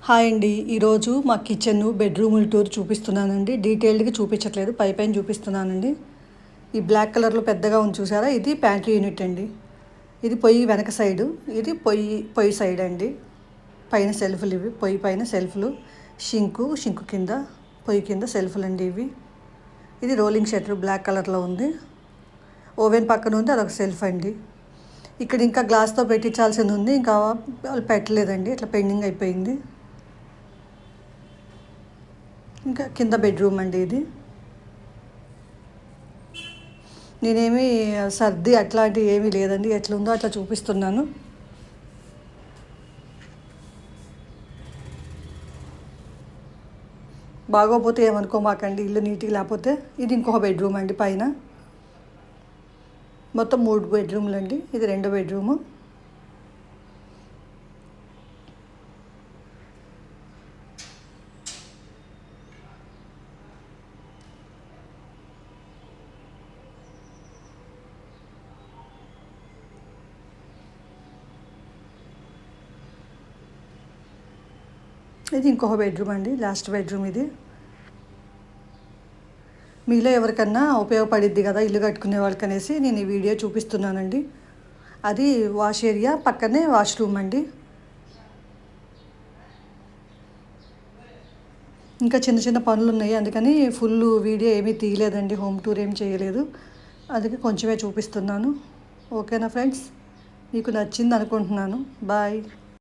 Hi అండి. ఈరోజు మా కిచెన్ బెడ్రూముల టూర్ చూపిస్తున్నానండి. డీటెయిల్డ్గా చూపించట్లేదు, పైన చూపిస్తున్నానండి. ఈ బ్లాక్ కలర్లో పెద్దగా ఉంది చూసారా, ఇది ప్యాంట్రీ యూనిట్ అండి. ఇది పొయ్యి వెనక సైడు, ఇది పొయ్యి సైడ్ అండి. పైన సెల్ఫ్లు ఇవి, పొయ్యి పైన సెల్ఫ్లు. షింకు కింద, పొయ్యి కింద సెల్ఫ్లు అండి ఇవి. ఇది రోలింగ్ షట్టర్ బ్లాక్ కలర్లో ఉంది. ఓవెన్ పక్కన ఉంది, అదొక సెల్ఫ్ అండి. ఇక్కడ ఇంకా గ్లాస్తో పెట్టించాల్సింది ఉంది, ఇంకా వాళ్ళు పెట్టలేదండి, ఇట్లా పెండింగ్ అయిపోయింది. ఇంకా కింద బెడ్రూమ్ అండి ఇది. నేనేమి సర్ది అట్లాంటివి ఏమీ లేదండి, ఎట్లా ఉందో అట్లా చూపిస్తున్నాను. బాగోపోతే ఏమనుకోమాకండి, ఇల్లు నీట్గా లేకపోతే. ఇది ఇంకొక బెడ్రూమ్ అండి పైన. మొత్తం 3 బెడ్రూమ్లు అండి, ఇది 2వ బెడ్రూము. ఇది ఇంకొక బెడ్రూమ్ అండి, లాస్ట్ బెడ్రూమ్ ఇది. మీలో ఎవరికన్నా ఉపయోగపడిద్ది కదా ఇల్లు కట్టుకునే వాళ్ళకి అనేసి నేను ఈ వీడియో చూపిస్తున్నానండి. అది వాష్ ఏరియా, పక్కనే వాష్రూమ్ అండి. ఇంకా చిన్న చిన్న పనులు ఉన్నాయి, అందుకని ఫుల్ వీడియో ఏమీ తీయలేదండి, హోమ్ టూర్ ఏం చేయలేదు. అందుకే కొంచెమే చూపిస్తున్నాను. ఓకేనా ఫ్రెండ్స్, మీకు నచ్చింది అనుకుంటున్నాను. బాయ్.